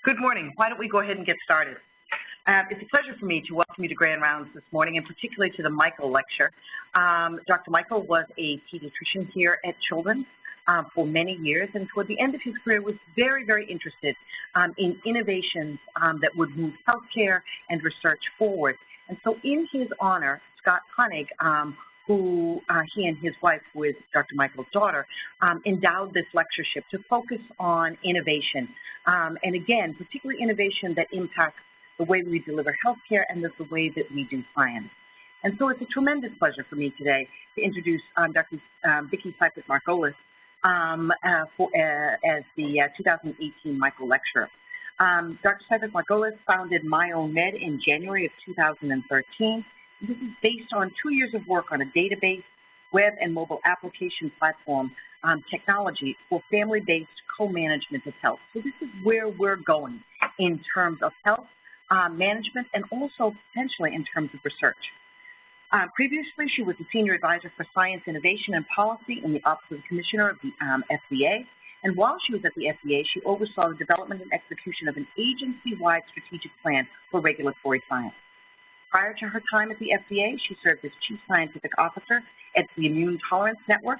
Good morning. Why don't we go ahead and get started? It's a pleasure for me to welcome you to Grand Rounds this morning, and particularly to the Michael Lecture. Dr. Michael was a pediatrician here at Children's for many years, and toward the end of his career was very, very interested in innovations that would move healthcare and research forward. And so in his honor, Scott Koenig, who he and his wife, with Dr. Michael's daughter, endowed this lectureship to focus on innovation. And again, particularly innovation that impacts the way we deliver healthcare and the way that we do science. And so it's a tremendous pleasure for me today to introduce Dr. Vicki Seifert-Margolis as the 2018 Michael Lecturer. Dr. Seifert-Margolis founded My Own Med in January of 2013. This is based on 2 years of work on a database, web, and mobile application platform technology for family-based co-management of health. So this is where we're going in terms of health management and also potentially in terms of research. Previously, she was the Senior Advisor for Science, Innovation, and Policy in the Office of the Commissioner of the FDA. And while she was at the FDA, she oversaw the development and execution of an agency-wide strategic plan for regulatory science. Prior to her time at the FDA, she served as Chief Scientific Officer at the Immune Tolerance Network,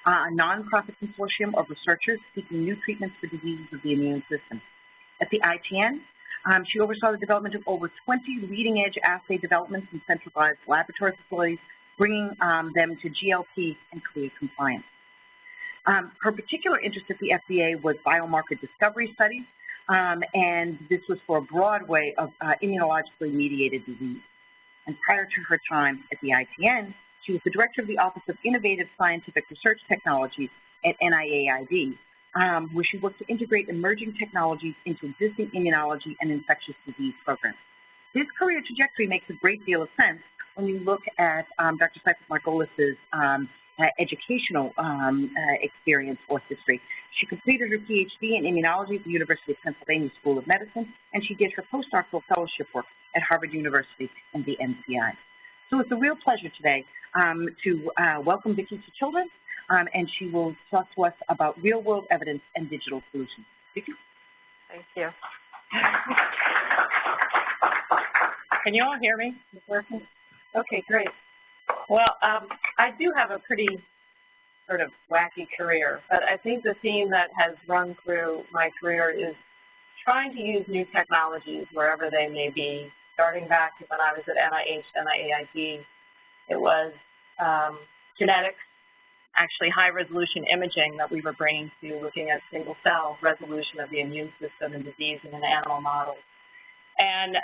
a nonprofit consortium of researchers seeking new treatments for diseases of the immune system. At the ITN, she oversaw the development of over 20 leading-edge assay developments in centralized laboratory facilities, bringing them to GLP and CLIA compliance. Her particular interest at the FDA was biomarker discovery studies, and this was for a broad array of immunologically mediated disease. And prior to her time at the ITN, she was the Director of the Office of Innovative Scientific Research Technologies at NIAID, where she worked to integrate emerging technologies into existing immunology and infectious disease programs. This career trajectory makes a great deal of sense when you look at Dr. Seifert-Margolis' educational experience or history. She completed her PhD in immunology at the University of Pennsylvania School of Medicine, and she did her postdoctoral fellowship work at Harvard University and the NCI. So it's a real pleasure today to welcome Vicki to Children's, and she will talk to us about real-world evidence and digital solutions. Vicki? Thank you. Can you all hear me? Is it working? Okay, great. Well, I do have a pretty sort of wacky career, but I think the theme that has run through my career is trying to use new technologies wherever they may be. Starting back when I was at NIH, NIAID, it was genetics, actually high-resolution imaging that we were bringing to looking at single-cell resolution of the immune system and disease in an animal model. And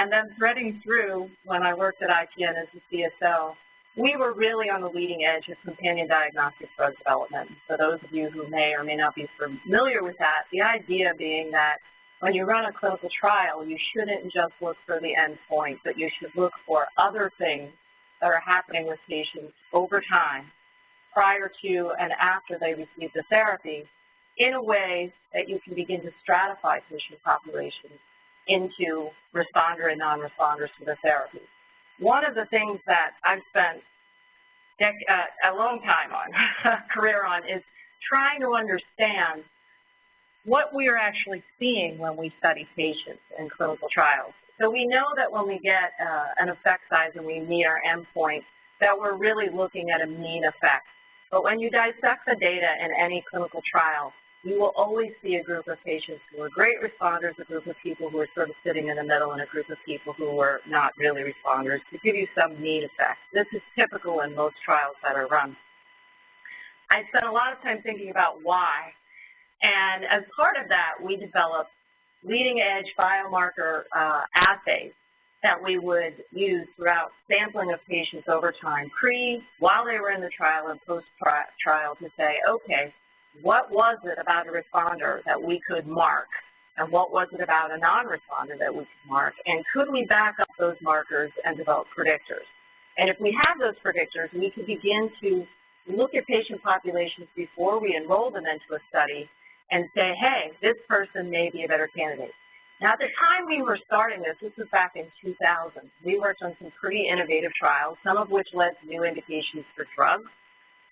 then threading through, when I worked at ITN as a CSO, we were really on the leading edge of companion diagnostic drug development. For those of you who may or may not be familiar with that, the idea being that when you run a clinical trial, you shouldn't just look for the end point, but you should look for other things that are happening with patients over time, prior to and after they receive the therapy, in a way that you can begin to stratify patient populations into responder and non-responders to the therapy. One of the things that I've spent a long time on, career on, is trying to understand what we are actually seeing when we study patients in clinical trials. So we know that when we get an effect size and we meet our endpoint, that we're really looking at a mean effect. But when you dissect the data in any clinical trial, you will always see a group of patients who are great responders, a group of people who are sort of sitting in the middle, and a group of people who are not really responders, to give you some mean effect. This is typical in most trials that are run. I spent a lot of time thinking about why. And as part of that, we developed leading-edge biomarker assays that we would use throughout sampling of patients over time, while they were in the trial, and post-trial, to say, okay, what was it about a responder that we could mark, and what was it about a non-responder that we could mark, and could we back up those markers and develop predictors? And if we have those predictors, we could begin to look at patient populations before we enroll them into a study and say, hey, this person may be a better candidate. Now, at the time we were starting this was back in 2000. We worked on some pretty innovative trials, some of which led to new indications for drugs.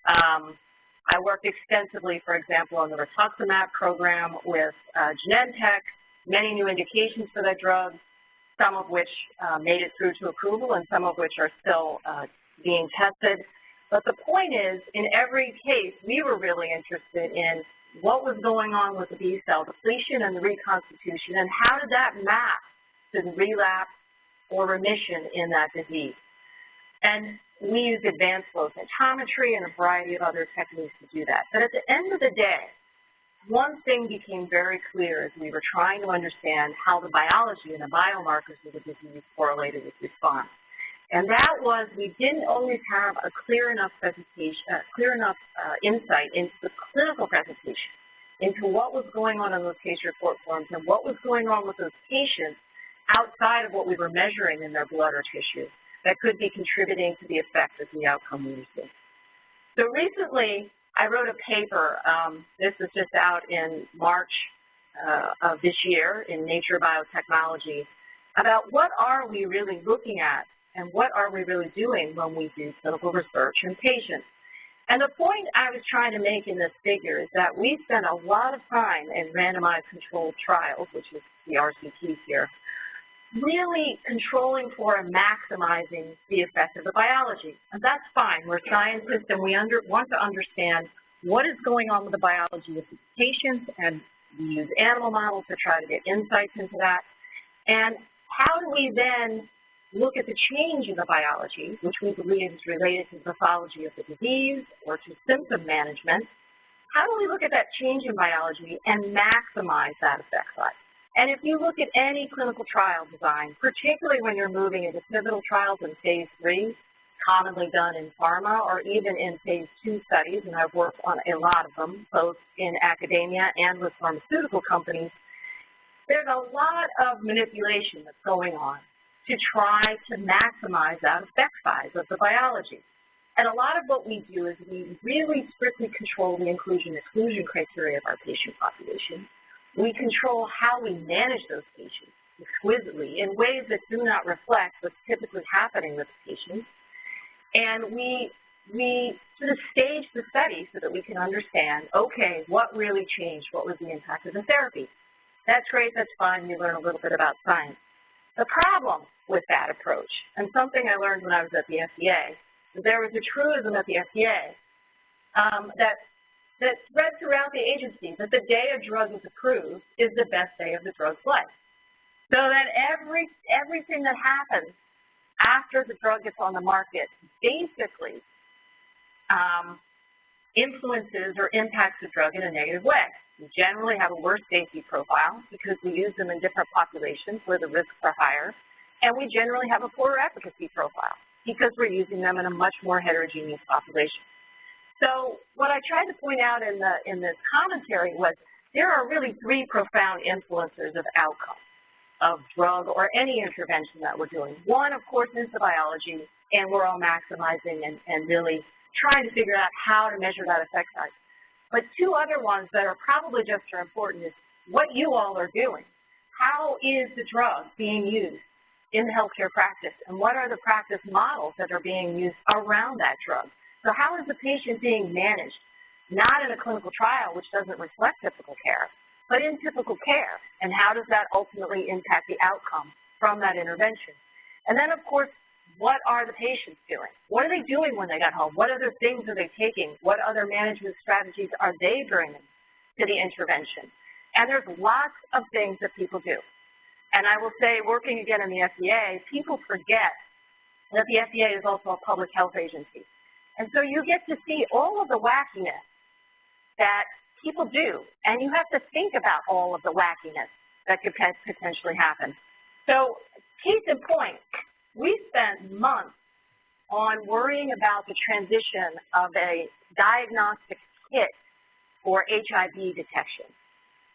I worked extensively, for example, on the rituximab program with Genentech, many new indications for that drug, some of which made it through to approval and some of which are still being tested. But the point is, in every case, we were really interested in what was going on with the B-cell depletion and the reconstitution, and how did that map to the relapse or remission in that disease. And we used advanced flow cytometry and a variety of other techniques to do that. But at the end of the day, one thing became very clear as we were trying to understand how the biology and the biomarkers of the disease correlated with response. And that was, we didn't always have a clear enough presentation, insight into the clinical presentation, into what was going on in those patient report forms and what was going on with those patients outside of what we were measuring in their blood or tissue that could be contributing to the effect of the outcome we were seeing. So recently, I wrote a paper, this was just out in March of this year in Nature Biotechnology, about what are we really looking at and what are we really doing when we do clinical research in patients. And the point I was trying to make in this figure is that we spent a lot of time in randomized controlled trials, which is the RCTs here, really controlling for and maximizing the effect of the biology. And that's fine. We're scientists and we want to understand what is going on with the biology of these patients, and we use animal models to try to get insights into that. And how do we then look at the change in the biology, which we believe is related to the pathology of the disease or to symptom management? How do we look at that change in biology and maximize that effect size? And if you look at any clinical trial design, particularly when you're moving into pivotal trials in phase 3, commonly done in pharma or even in phase 2 studies, and I've worked on a lot of them, both in academia and with pharmaceutical companies, there's a lot of manipulation that's going on to try to maximize that effect size of the biology. And a lot of what we do is we really strictly control the inclusion-exclusion criteria of our patient population. We control how we manage those patients exquisitely in ways that do not reflect what's typically happening with patients. And we sort of stage the study so that we can understand, okay, what really changed? What was the impact of the therapy? That's great, that's fine, you learn a little bit about science. The problem with that approach, and something I learned when I was at the FDA, is there was a truism at the FDA that spread throughout the agency, that the day a drug is approved is the best day of the drug's life. So that everything that happens after the drug gets on the market basically influences or impacts the drug in a negative way. We generally have a worse safety profile because we use them in different populations where the risks are higher, and we generally have a poorer efficacy profile because we're using them in a much more heterogeneous population. So what I tried to point out in this commentary was there are really 3 profound influencers of outcome of drug or any intervention that we're doing. One, of course, is the biology, and we're all maximizing and really trying to figure out how to measure that effect size. But 2 other ones that are probably just as important is what you all are doing. How is the drug being used in the healthcare practice, and what are the practice models that are being used around that drug? So how is the patient being managed, not in a clinical trial, which doesn't reflect typical care, but in typical care, and how does that ultimately impact the outcome from that intervention? And then, of course, what are the patients doing? What are they doing when they got home? What other things are they taking? What other management strategies are they bringing to the intervention? And there's lots of things that people do. And I will say, working again in the FDA, people forget that the FDA is also a public health agency. And so you get to see all of the wackiness that people do, and you have to think about all of the wackiness that could potentially happen. So, case in point, we spent months on worrying about the transition of a diagnostic kit for HIV detection,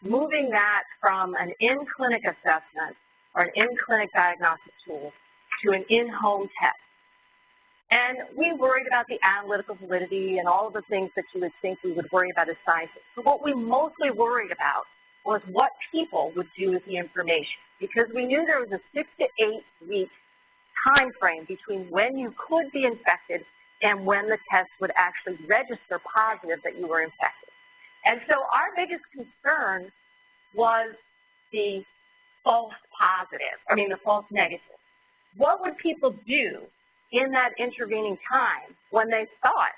moving that from an in-clinic assessment or an in-clinic diagnostic tool to an in-home test. And we worried about the analytical validity and all of the things that you would think we would worry about as scientists. But what we mostly worried about was what people would do with the information, because we knew there was a 6 to 8 week time frame between when you could be infected and when the test would actually register positive that you were infected. And so our biggest concern was the false positive, the false negative. What would people do in that intervening time when they thought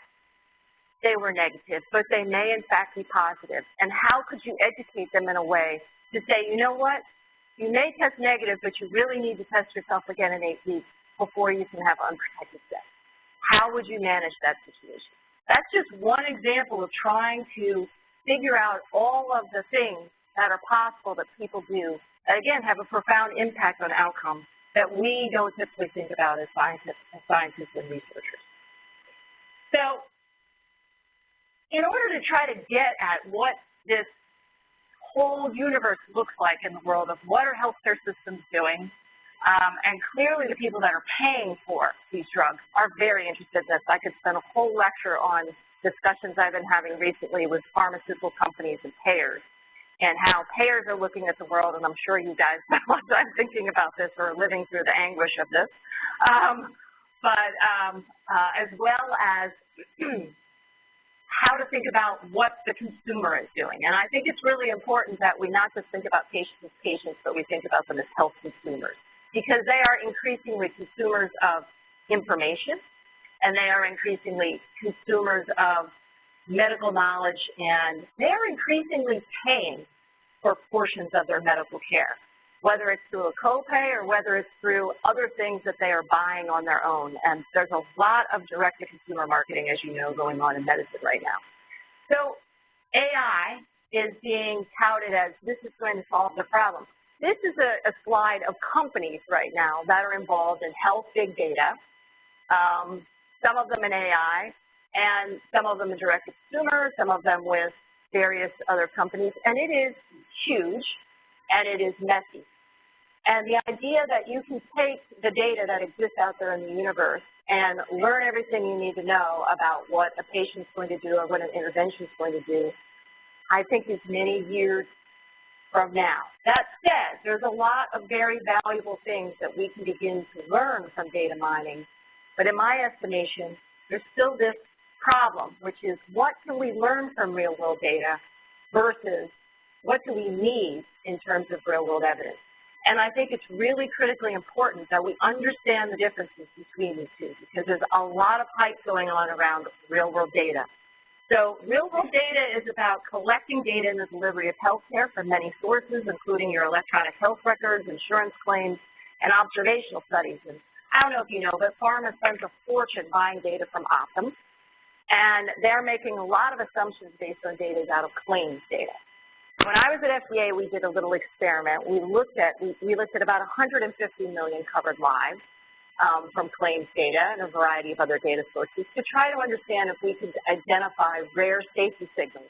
they were negative, but they may in fact be positive? And how could you educate them in a way to say, you know what, you may test negative, but you really need to test yourself again in 8 weeks before you can have unprotected sex? How would you manage that situation? That's just one example of trying to figure out all of the things that are possible that people do that, again, have a profound impact on outcomes that we don't typically think about as scientists and researchers. So in order to try to get at what this whole universe looks like in the world of what are healthcare systems doing, and clearly the people that are paying for these drugs are very interested in this. I could spend a whole lecture on discussions I've been having recently with pharmaceutical companies and payers, and how payers are looking at the world, and I'm sure you guys spend a lot of time thinking about this or living through the anguish of this, as well as how to think about what the consumer is doing. And I think it's really important that we not just think about patients as patients, but we think about them as health consumers, because they are increasingly consumers of information, and they are increasingly consumers of medical knowledge, and they are increasingly paying for portions of their medical care, whether it's through a copay or whether it's through other things that they are buying on their own. And there's a lot of direct-to-consumer marketing, as you know, going on in medicine right now. So AI is being touted as this is going to solve the problem. This is a slide of companies right now that are involved in health big data, some of them in AI, and some of them in direct-to-consumer, some of them with various other companies. And it is huge, and it is messy. And the idea that you can take the data that exists out there in the universe and learn everything you need to know about what a patient's going to do or what an intervention is going to do, I think is many years from now. That said, there's a lot of very valuable things that we can begin to learn from data mining. But in my estimation, there's still this problem, which is what can we learn from real-world data versus what do we need in terms of real-world evidence? And I think it's really critically important that we understand the differences between these two, because there's a lot of hype going on around real-world data. So real-world data is about collecting data in the delivery of healthcare from many sources, including your electronic health records, insurance claims, and observational studies. And I don't know if you know, but pharma spends a fortune buying data from Optum, and they're making a lot of assumptions based on data out of claims data. When I was at FDA, we did a little experiment. We looked at about 150 million covered lives from claims data and a variety of other data sources to try to understand if we could identify rare safety signals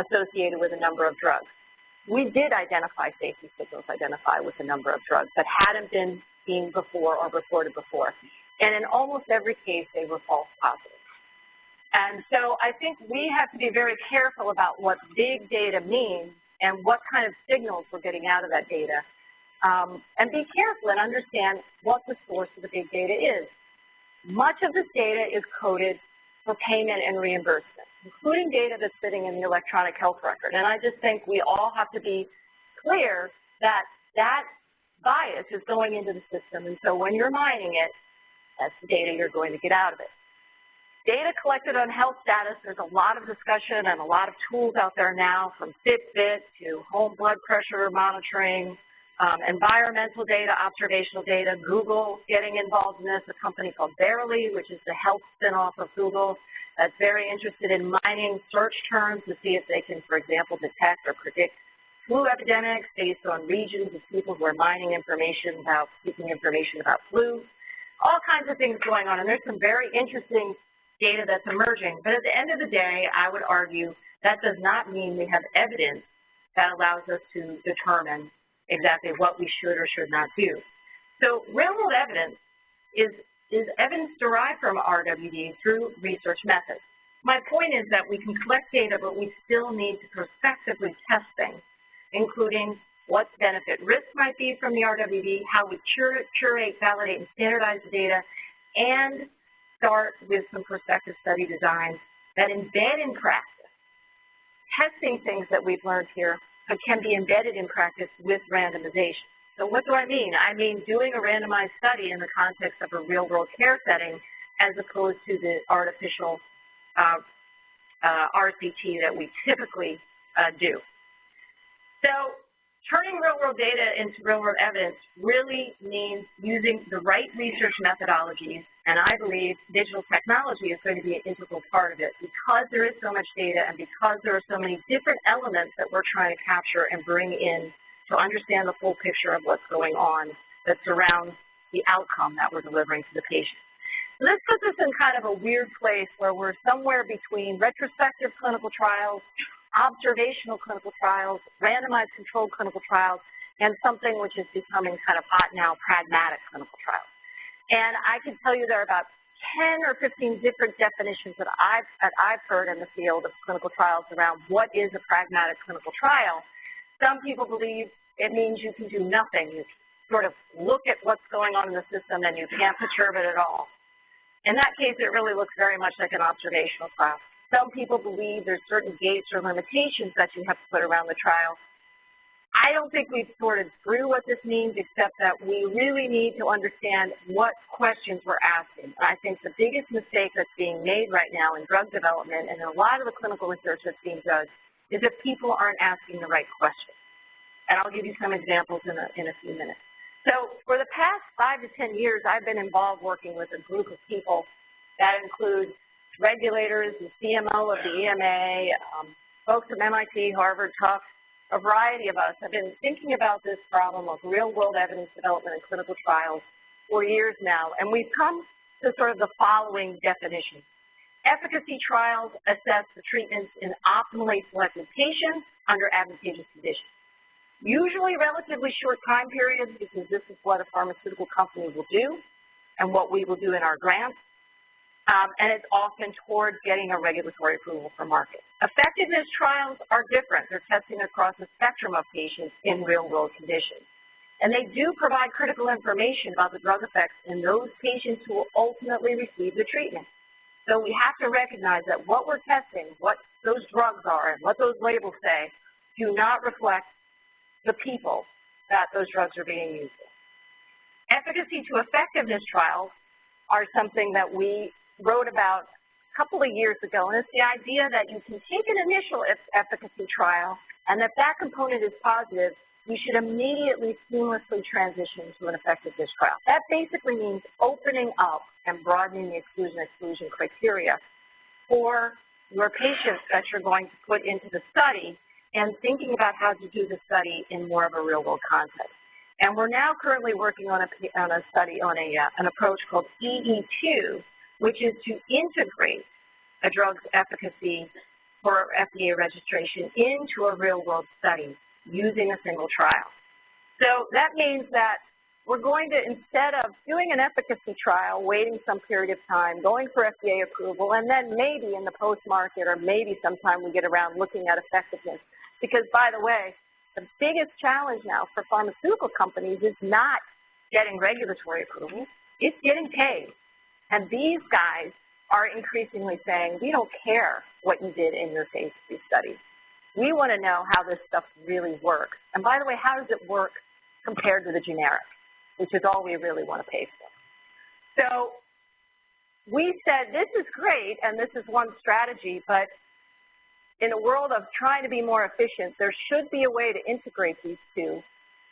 associated with a number of drugs. We did identify safety signals with a number of drugs that hadn't been seen before or reported before. And in almost every case, they were false positives. And so I think we have to be very careful about what big data means and what kind of signals we're getting out of that data. And be careful and understand what the source of the big data is. Much of this data is coded for payment and reimbursement, including data that's sitting in the electronic health record. And I just think we all have to be clear that that bias is going into the system. And so when you're mining it, that's the data you're going to get out of it. Data collected on health status, there's a lot of discussion and a lot of tools out there now, from Fitbit to home blood pressure monitoring, environmental data, observational data. Google getting involved in this, a company called Verily, which is the health spinoff of Google, that's very interested in mining search terms to see if they can, for example, detect or predict flu epidemics based on regions of people who are mining information about, seeking information about flu. All kinds of things going on, and there's some very interesting data that's emerging. But at the end of the day, I would argue that does not mean we have evidence that allows us to determine exactly what we should or should not do. So real-world evidence is evidence derived from RWD through research methods. My point is that we can collect data, but we still need to prospectively test things, including what benefit risk might be from the RWD, how we curate, validate, and standardize the data, and start with some prospective study designs that embed in practice, testing things that we've learned here but can be embedded in practice with randomization. So what do I mean? I mean doing a randomized study in the context of a real-world care setting as opposed to the artificial RCT that we typically do. So turning real-world data into real-world evidence really means using the right research methodologies, and I believe digital technology is going to be an integral part of it because there is so much data and because there are so many different elements that we're trying to capture and bring in to understand the full picture of what's going on that surrounds the outcome that we're delivering to the patient. So this puts us in kind of a weird place where we're somewhere between retrospective clinical trials, observational clinical trials, randomized controlled clinical trials, and something which is becoming kind of hot now, pragmatic clinical trials. And I can tell you there are about 10 or 15 different definitions that I've heard in the field of clinical trials around what is a pragmatic clinical trial. Some people believe it means you can do nothing. You sort of look at what's going on in the system and you can't perturb it at all. In that case, it really looks very much like an observational trial. Some people believe there's certain gates or limitations that you have to put around the trial. I don't think we've sorted through what this means, except that we really need to understand what questions we're asking. I think the biggest mistake that's being made right now in drug development and in a lot of the clinical research that's being done is that people aren't asking the right questions. And I'll give you some examples in a few minutes. So for the past 5 to 10 years, I've been involved working with a group of people that includes regulators, the CMO of the EMA, folks from MIT, Harvard, Tufts, a variety of us have been thinking about this problem of real-world evidence development and clinical trials for years now, and we've come to sort of the following definition. Efficacy trials assess the treatments in optimally selected patients under advantageous conditions. Usually relatively short time periods, because this is what a pharmaceutical company will do and what we will do in our grants. And it's often towards getting a regulatory approval for market. Effectiveness trials are different. They're testing across a spectrum of patients in real-world conditions. And they do provide critical information about the drug effects in those patients who will ultimately receive the treatment. So we have to recognize that what we're testing, what those drugs are and what those labels say, do not reflect the people that those drugs are being used for. Efficacy to effectiveness trials are something that we wrote about a couple of years ago, and it's the idea that you can take an initial efficacy trial, and if that component is positive, you should immediately seamlessly transition to an effectiveness trial. That basically means opening up and broadening the exclusion criteria for your patients that you're going to put into the study and thinking about how to do the study in more of a real-world context. And we're now currently working on an approach called EE2, which is to integrate a drug's efficacy for FDA registration into a real-world study using a single trial. So that means that we're going to, instead of doing an efficacy trial, waiting some period of time, going for FDA approval, and then maybe in the post-market or maybe sometime we get around looking at effectiveness. Because, by the way, the biggest challenge now for pharmaceutical companies is not getting regulatory approval, it's getting paid. And these guys are increasingly saying, we don't care what you did in your phase 3 studies. We want to know how this stuff really works. And by the way, how does it work compared to the generic, which is all we really want to pay for. So we said, this is great, and this is one strategy, but in a world of trying to be more efficient, there should be a way to integrate these two.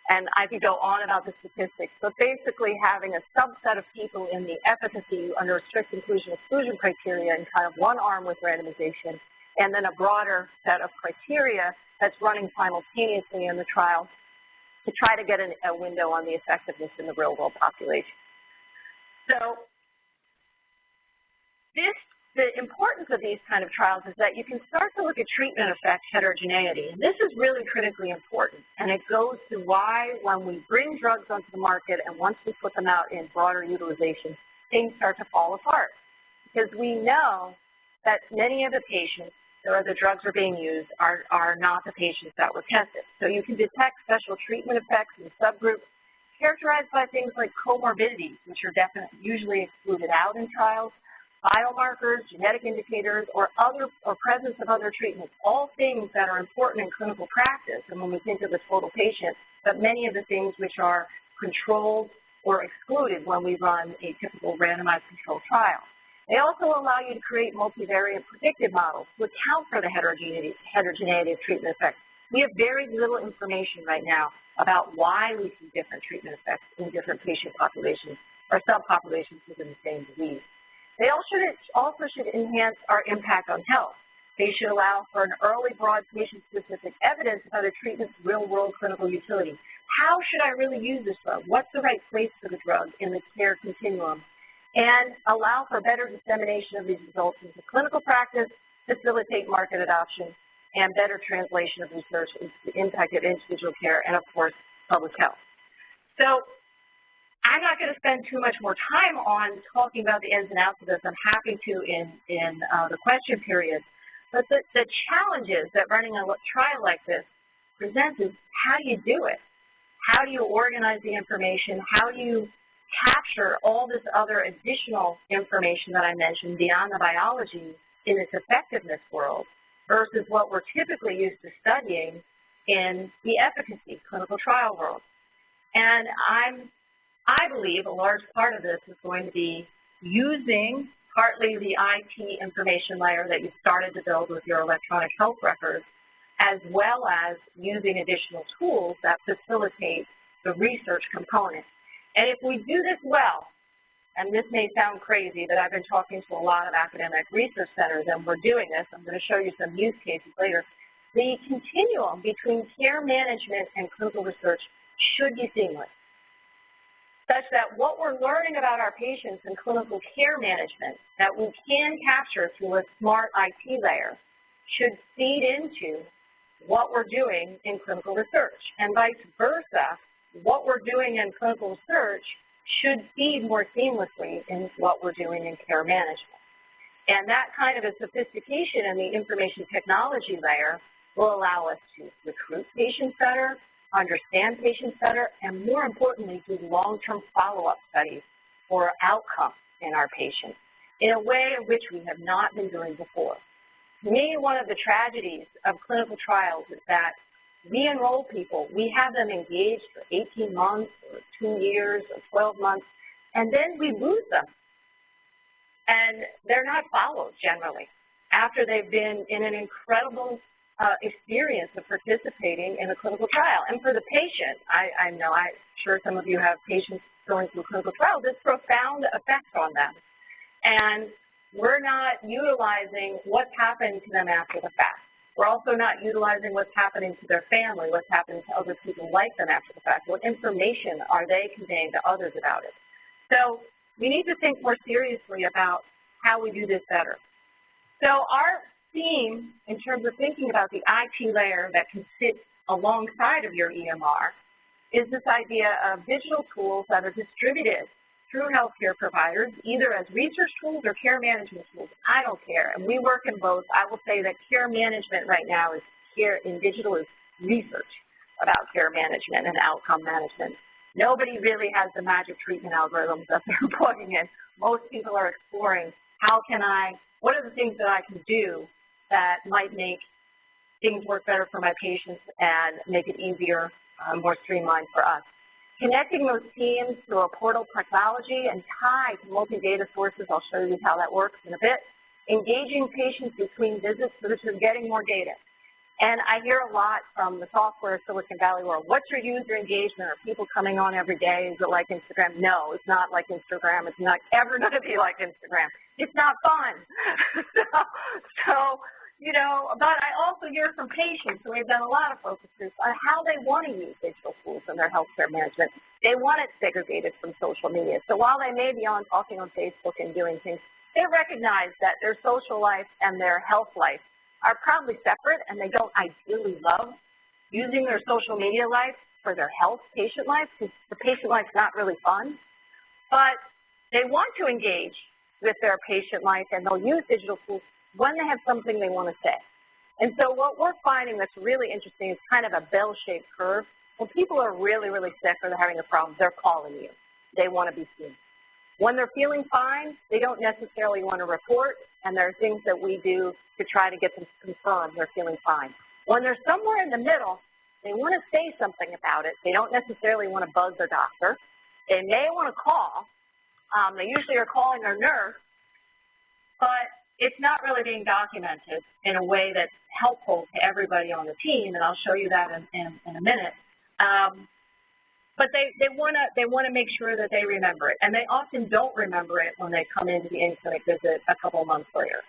And I could go on about the statistics, but basically having a subset of people in the efficacy under strict inclusion-exclusion criteria in kind of one arm with randomization, and then a broader set of criteria that's running simultaneously in the trial to try to get a window on the effectiveness in the real-world population. So the importance of these kind of trials is that you can start to look at treatment effect heterogeneity. And this is really critically important. And it goes to why when we bring drugs onto the market and once we put them out in broader utilization, things start to fall apart. Because we know that many of the patients where the drugs are being used are not the patients that were tested. So you can detect special treatment effects in subgroups characterized by things like comorbidities, which are usually excluded out in trials, biomarkers, genetic indicators, or presence of other treatments, all things that are important in clinical practice and when we think of the total patient, but many of the things which are controlled or excluded when we run a typical randomized controlled trial. They also allow you to create multivariate predictive models to account for the heterogeneity of treatment effects. We have very little information right now about why we see different treatment effects in different patient populations or subpopulations within the same disease. They also should enhance our impact on health. They should allow for an early, broad, patient-specific evidence about a treatment's real-world clinical utility. How should I really use this drug? What's the right place for the drug in the care continuum? And allow for better dissemination of these results into clinical practice, facilitate market adoption, and better translation of research into the impact of individual care and, of course, public health. So I'm not going to spend too much more time on talking about the ins and outs of this. I'm happy to in the question period. But the challenges that running a trial like this presents is how do you do it? How do you organize the information? How do you capture all this other additional information that I mentioned beyond the biology in its effectiveness world versus what we're typically used to studying in the efficacy clinical trial world? And I believe a large part of this is going to be using partly the IT information layer that you started to build with your electronic health records, as well as using additional tools that facilitate the research component. And if we do this well, and this may sound crazy, but I've been talking to a lot of academic research centers, and we're doing this. I'm going to show you some use cases later. The continuum between care management and clinical research should be seamless, such that what we're learning about our patients in clinical care management that we can capture through a smart IT layer should feed into what we're doing in clinical research, and vice versa. What we're doing in clinical research should feed more seamlessly in what we're doing in care management. And that kind of a sophistication in the information technology layer will allow us to recruit patients better, understand patients better, and more importantly, do long-term follow-up studies for outcomes in our patients in a way in which we have not been doing before. To me, one of the tragedies of clinical trials is that we enroll people, we have them engaged for 18 months or 2 years or 12 months, and then we lose them. And they're not followed generally after they've been in an incredible experience of participating in a clinical trial. And for the patient, I'm sure some of you have patients going through clinical trials, there's profound effects on them. And we're not utilizing what's happened to them after the fact. We're also not utilizing what's happening to their family, what's happening to other people like them after the fact. What information are they conveying to others about it? So we need to think more seriously about how we do this better. So our theme in terms of thinking about the IT layer that can sit alongside of your EMR is this idea of digital tools that are distributed through healthcare providers, either as research tools or care management tools. I don't care, and we work in both. I will say that care management right now is care in digital is research about care management and outcome management. Nobody really has the magic treatment algorithms that they're plugging in. Most people are exploring what are the things that I can do that might make things work better for my patients and make it easier, more streamlined for us. Connecting those teams through a portal technology and tie to multi-data sources, I'll show you how that works in a bit. Engaging patients between visits so that you're getting more data. And I hear a lot from the software Silicon Valley world. What's your user engagement? Are people coming on every day? Is it like Instagram? No, it's not like Instagram. It's not ever going to be like Instagram. It's not fun. But I also hear from patients, so we've done a lot of focus groups on how they want to use digital tools in their healthcare management. They want it segregated from social media. So while they may be talking on Facebook and doing things, they recognize that their social life and their health life are probably separate, and they don't ideally love using their social media life for their health patient life, because the patient life's not really fun. But they want to engage with their patient life, and they'll use digital tools when they have something they want to say. And so what we're finding that's really interesting is kind of a bell-shaped curve. When people are really, really sick or they're having a problem, they're calling you. They want to be seen. When they're feeling fine, they don't necessarily want to report, and there are things that we do to try to get them to confirm they're feeling fine. When they're somewhere in the middle, they want to say something about it. They don't necessarily want to bug their doctor. They may want to call. They usually are calling their nurse, but it's not really being documented in a way that's helpful to everybody on the team, and I'll show you that in a minute. But they want to make sure that they remember it, and they often don't remember it when they come into the in-clinic visit a couple months later.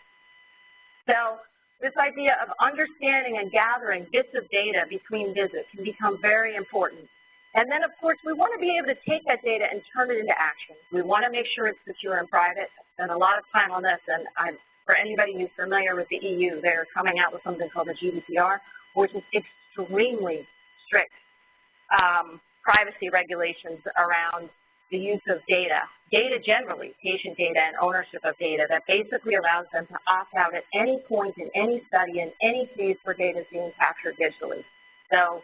So this idea of understanding and gathering bits of data between visits can become very important. And then, of course, we want to be able to take that data and turn it into action. We want to make sure it's secure and private. I spent a lot of time on this, and for anybody who's familiar with the EU, they're coming out with something called the GDPR, which is extremely strict privacy regulations around the use of data generally, patient data and ownership of data, that basically allows them to opt out at any point in any study, in any case where data is being captured digitally. So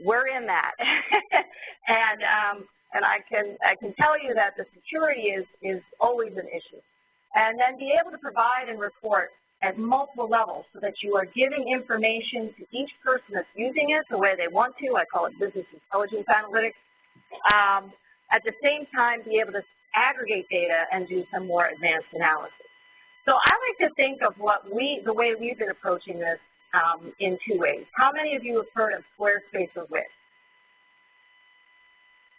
we're in that. and I can tell you that the security is always an issue. And then be able to provide and report at multiple levels so that you are giving information to each person that's using it the way they want to. I call it business intelligence analytics. At the same time, be able to aggregate data and do some more advanced analysis. So I like to think of the way we've been approaching this in two ways. How many of you have heard of Squarespace or Wix?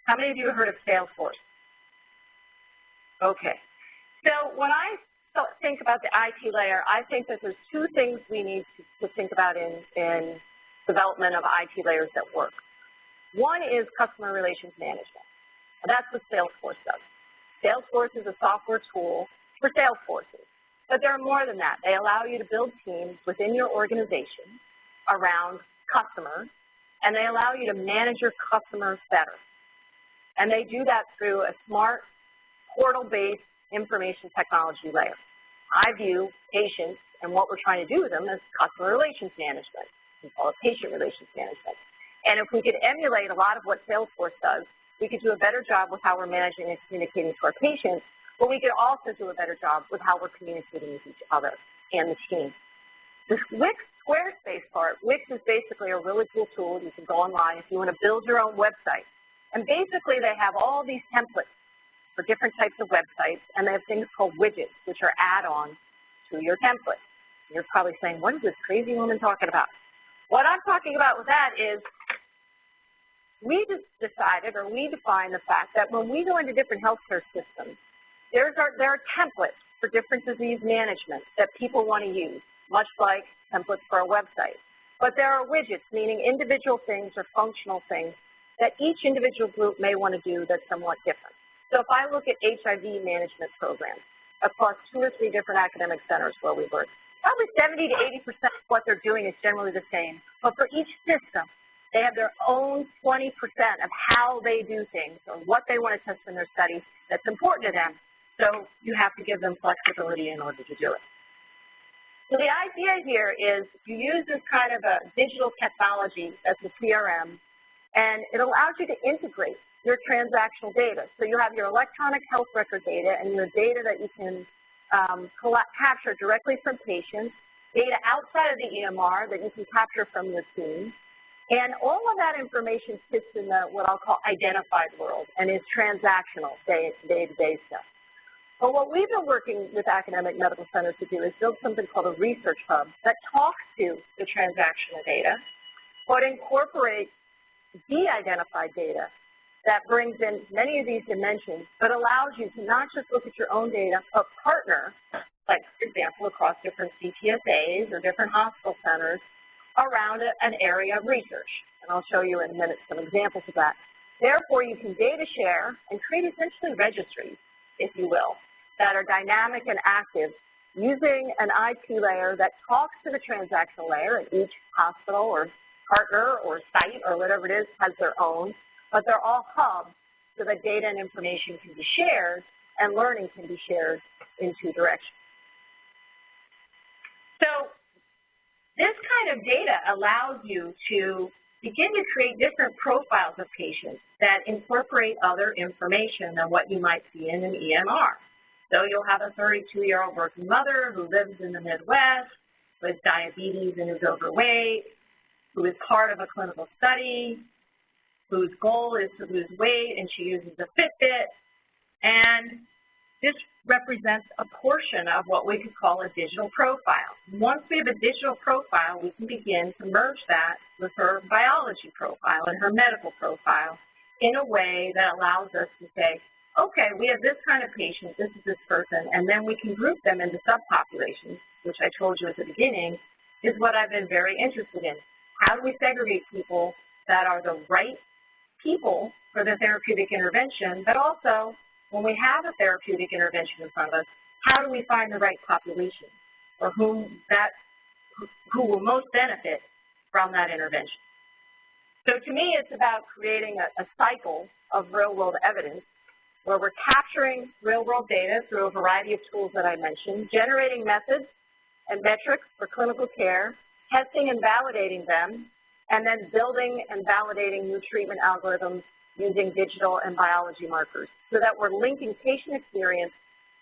How many of you have heard of Salesforce? Okay. So when I think about the IT layer, I think that there's two things we need to think about in development of IT layers that work. One is customer relations management. And that's what Salesforce does. Salesforce is a software tool for Salesforces. But there are more than that. They allow you to build teams within your organization around customers, and they allow you to manage your customers better. And they do that through a smart, portal-based information technology layer. I view patients and what we're trying to do with them as customer relations management. We call it patient relations management. And if we could emulate a lot of what Salesforce does, we could do a better job with how we're managing and communicating to our patients, but we could also do a better job with how we're communicating with each other and the team. The Wix Squarespace part, Wix is basically a really cool tool. You can go online if you want to build your own website. And basically they have all these templates for different types of websites, and they have things called widgets, which are add-ons to your template. You're probably saying, what is this crazy woman talking about? What I'm talking about with that is we just decided, or we define the fact that when we go into different healthcare systems, there are templates for different disease management that people want to use, much like templates for a website. But there are widgets, meaning individual things or functional things that each individual group may want to do that's somewhat different. So if I look at HIV management programs across 2 or 3 different academic centers where we work, probably 70 to 80% of what they're doing is generally the same. But for each system, they have their own 20% of how they do things or what they want to test in their studies that's important to them. So you have to give them flexibility in order to do it. So the idea here is you use this kind of a digital technology that's a CRM, and it allows you to integrate your transactional data. So you have your electronic health record data and your data that you can capture directly from patients, data outside of the EMR that you can capture from your team, and all of that information sits in the what I'll call identified world and is transactional day-to-day stuff. But what we've been working with academic medical centers to do is build something called a research hub that talks to the transactional data, but incorporates de-identified data that brings in many of these dimensions, but allows you to not just look at your own data, but partner, like, for example, across different CTSAs or different hospital centers around an area of research. And I'll show you in a minute some examples of that. Therefore, you can data share and create essentially registries, if you will, that are dynamic and active using an IT layer that talks to the transactional layer, and each hospital or partner or site or whatever it is has their own, but they're all hubs so that data and information can be shared and learning can be shared in 2 directions. So this kind of data allows you to begin to create different profiles of patients that incorporate other information than what you might see in an EMR. So you'll have a 32-year-old working mother who lives in the Midwest with diabetes and is overweight, who is part of a clinical study, whose goal is to lose weight, and she uses a Fitbit. And this represents a portion of what we could call a digital profile. Once we have a digital profile, we can begin to merge that with her biology profile and her medical profile in a way that allows us to say, okay, we have this kind of patient, this is this person, and then we can group them into subpopulations, which I told you at the beginning is what I've been very interested in. How do we segregate people that are the right people for the therapeutic intervention, but also when we have a therapeutic intervention in front of us, how do we find the right population or who will most benefit from that intervention? So to me, it's about creating a cycle of real-world evidence where we're capturing real-world data through a variety of tools that I mentioned, generating methods and metrics for clinical care, testing and validating them, and then building and validating new treatment algorithms using digital and biology markers so that we're linking patient experience,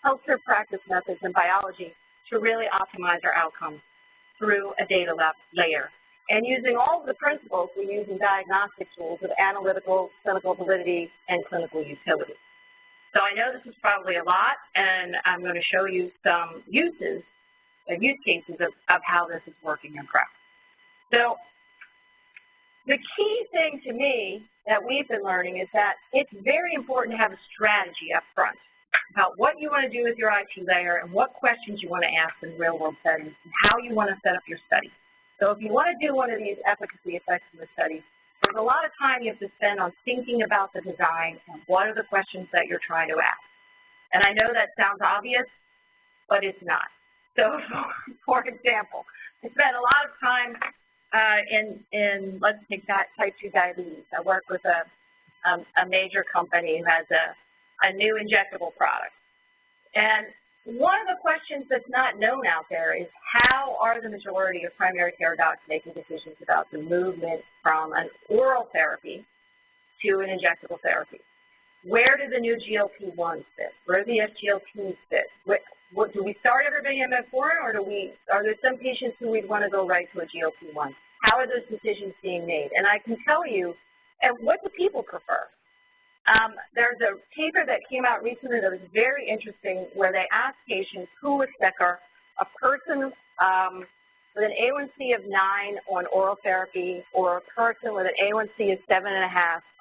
healthcare practice methods, and biology to really optimize our outcomes through a data layer. And using all of the principles we use in diagnostic tools of analytical, clinical validity, and clinical utility. So I know this is probably a lot, and I'm going to show you some use cases of how this is working in practice. So the key thing to me that we've been learning is that it's very important to have a strategy up front about what you want to do with your IT layer and what questions you want to ask in real-world settings and how you want to set up your study. So if you want to do one of these efficacy effectiveness studies, there's a lot of time you have to spend on thinking about the design and what are the questions that you're trying to ask. And I know that sounds obvious, but it's not. So for example, I spent a lot of time let's take type 2 diabetes. I work with a major company who has a new injectable product. And one of the questions that's not known out there is how are the majority of primary care docs making decisions about the movement from an oral therapy to an injectable therapy? Where do the new GLP-1s fit? Where do the SGLTs fit? Do we start everybody on metformin, or are there some patients who we'd want to go right to a GLP-1? How are those decisions being made? And I can tell you, and what do people prefer? There's a paper that came out recently that was very interesting where they asked patients who was sicker, a person with an A1C of 9 on oral therapy or a person with an A1C of 7.5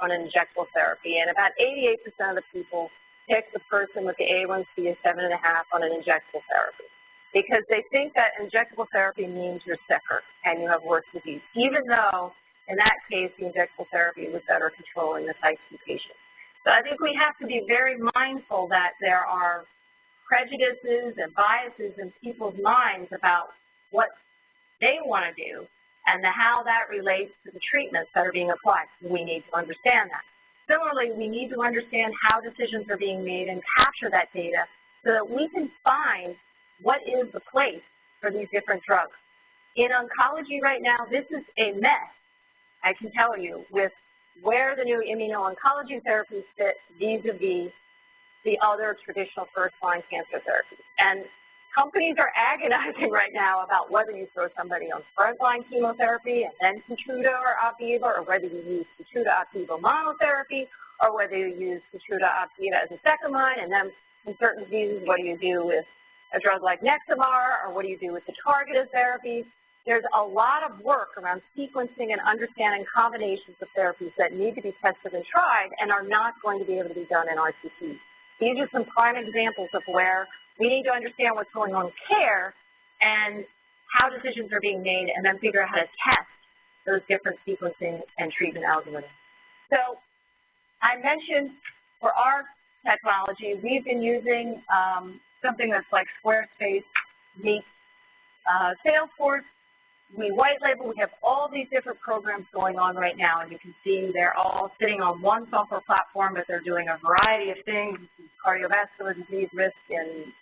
on an injectable therapy. And about 88% of the people picked the person with the A1C of 7.5 on an injectable therapy because they think that injectable therapy means you're sicker and you have worse disease, even though in that case the injectable therapy was better controlling the type 2 patient. So I think we have to be very mindful that there are prejudices and biases in people's minds about what they want to do and how that relates to the treatments that are being applied. We need to understand that. Similarly, we need to understand how decisions are being made and capture that data so that we can find what is the place for these different drugs. In oncology right now, this is a mess, I can tell you, with where the new immuno-oncology therapies fit vis-a-vis the other traditional first-line cancer therapies. And companies are agonizing right now about whether you throw somebody on front-line chemotherapy and then Keytruda or Opdivo, or whether you use Keytruda Opdivo monotherapy, or whether you use Keytruda Opdivo as a second line, and then in certain diseases, what do you do with a drug like Nexamar, or what do you do with the targeted therapies? There's a lot of work around sequencing and understanding combinations of therapies that need to be tested and tried and are not going to be able to be done in RCT. These are some prime examples of where we need to understand what's going on in care and how decisions are being made, and then figure out how to test those different sequencing and treatment algorithms. So I mentioned for our technology, we've been using something that's like Squarespace meets Salesforce. We white label, we have all these different programs going on right now, and you can see they're all sitting on one software platform, but they're doing a variety of things. This is cardiovascular disease risk in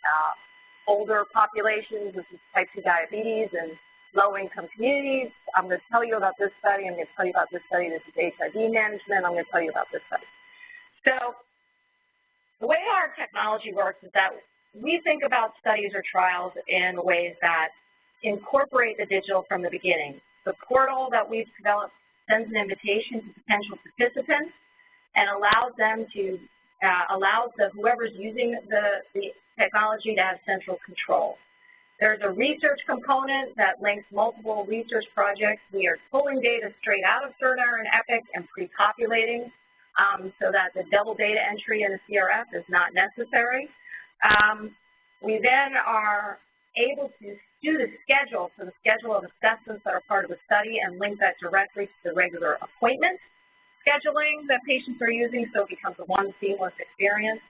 older populations. This is type 2 diabetes and low-income communities. I'm going to tell you about this study. I'm going to tell you about this study. This is HIV management. I'm going to tell you about this study. So the way our technology works is that we think about studies or trials in ways that incorporate the digital from the beginning. The portal that we've developed sends an invitation to potential participants and allows them to, whoever's using the technology to have central control. There's a research component that links multiple research projects. We are pulling data straight out of Cerner and Epic and pre-populating so that the double data entry in the CRF is not necessary. We then are able to do the schedule, so the schedule of assessments that are part of the study, and link that directly to the regular appointment scheduling that patients are using, so it becomes a one seamless experience.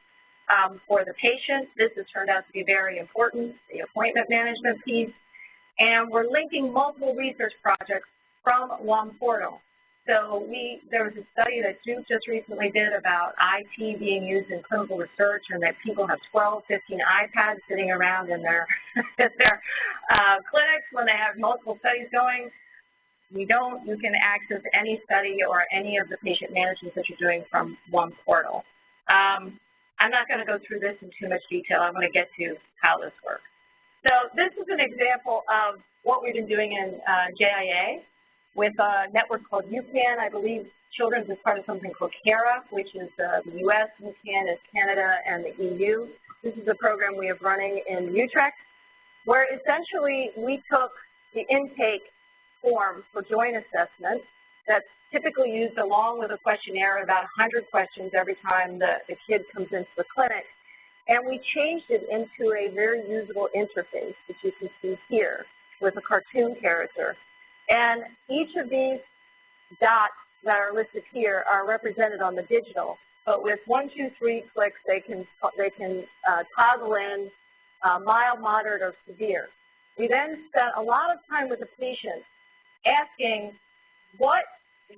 For the patient, this has turned out to be very important, the appointment management piece, and we're linking multiple research projects from one portal. So there was a study that Duke just recently did about IT being used in clinical research, and that people have 12, 15 iPads sitting around in their, clinics when they have multiple studies going. You can access any study or any of the patient management that you're doing from one portal. I'm not going to go through this in too much detail. I'm going to get to how this works. So this is an example of what we've been doing in JIA with a network called UCAN. I believe Children's is part of something called CARA, which is the US, UCAN is Canada, and the EU. This is a program we have running in Utrecht, where essentially we took the intake form for joint assessment that's typically used along with a questionnaire, about 100 questions every time the kid comes into the clinic, and we changed it into a very usable interface, which you can see here with a cartoon character. And each of these dots that are listed here are represented on the digital, but with 1, 2, 3 clicks, they can toggle in mild, moderate, or severe. We then spent a lot of time with the patient asking what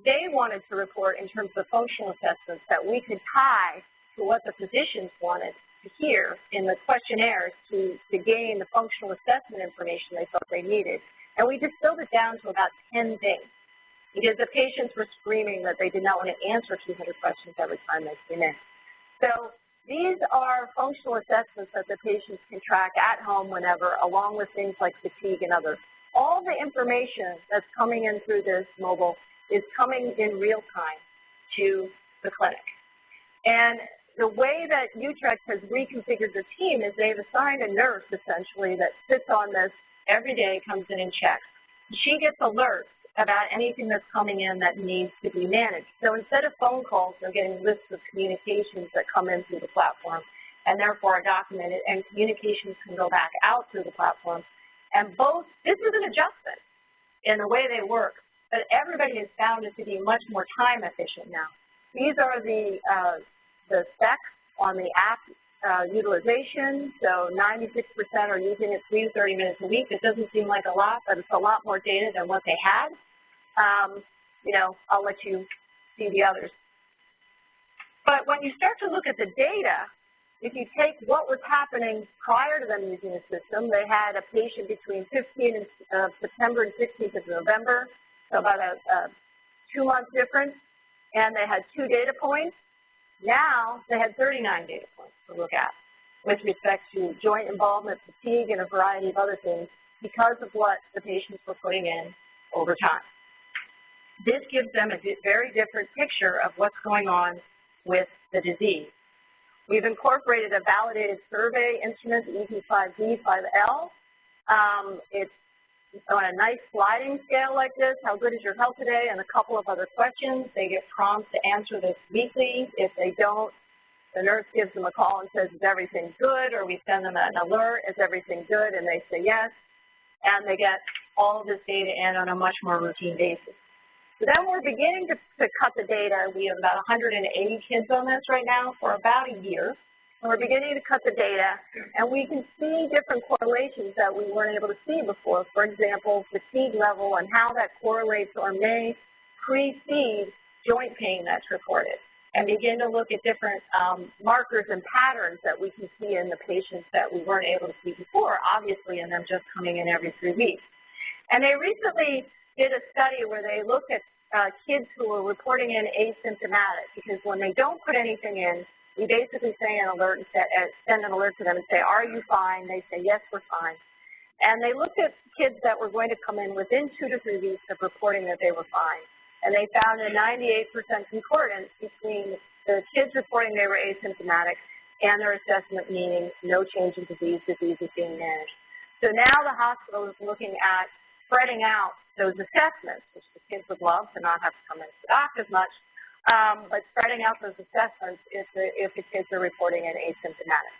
they wanted to report in terms of functional assessments that we could tie to what the physicians wanted to hear in the questionnaires to gain the functional assessment information they thought they needed. And we distilled it down to about 10 things, because the patients were screaming that they did not want to answer 200 questions every time they came in. So these are functional assessments that the patients can track at home whenever, along with things like fatigue and others. All the information that's coming in through this mobile is coming in real time to the clinic. And the way that Utrecht has reconfigured the team is they've assigned a nurse, essentially, that sits on this every day, comes in and checks. She gets alerts about anything that's coming in that needs to be managed. So instead of phone calls, they're getting lists of communications that come in through the platform and therefore are documented, and communications can go back out through the platform. And this is an adjustment in the way they work, but everybody has found it to be much more time efficient now. These are the specs on the app utilization. So 96% are using it 3 to 30 minutes a week. It doesn't seem like a lot, but it's a lot more data than what they had. I'll let you see the others. But when you start to look at the data, if you take what was happening prior to them using the system, they had a patient between 15th of September and 16th of November, so about a 2-month difference, and they had 2 data points. Now they had 39 data points to look at with respect to joint involvement, fatigue, and a variety of other things because of what the patients were putting in over time. This gives them a very different picture of what's going on with the disease. We've incorporated a validated survey instrument, the EP5D5L. It's on a nice sliding scale like this. How good is your health today? And a couple of other questions. They get prompts to answer this weekly. If they don't, the nurse gives them a call and says, is everything good? Or we send them an alert, is everything good? And they say yes. And they get all of this data in on a much more routine basis. So then we're beginning to cut the data. We have about 180 kids on this right now for about a year. And we're beginning to cut the data, and we can see different correlations that we weren't able to see before. For example, fatigue level and how that correlates or may precede joint pain that's reported, and begin to look at different markers and patterns that we can see in the patients that we weren't able to see before, obviously, in them just coming in every 3 weeks. And they recently did a study where they looked at kids who were reporting in asymptomatic, because when they don't put anything in, we basically say an alert and send an alert to them and say, are you fine? They say, yes, we're fine. And they looked at kids that were going to come in within 2 to 3 weeks of reporting that they were fine. And they found a 98% concordance between the kids reporting they were asymptomatic and their assessment, meaning no change in disease is being managed. So now the hospital is looking at spreading out those assessments, which the kids would love to not have to come into the doc as much, but spreading out those assessments if the kids are reporting in asymptomatic.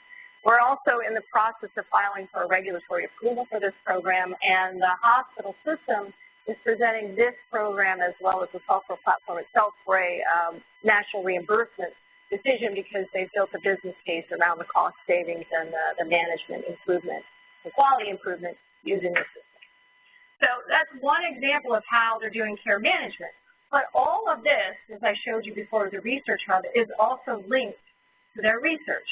We're also in the process of filing for a regulatory approval for this program, and the hospital system is presenting this program as well as the software platform itself for a national reimbursement decision, because they've built a business case around the cost savings and the management improvement, the quality improvement using the system. So that's one example of how they're doing care management. But all of this, as I showed you before, the Research Hub, is also linked to their research.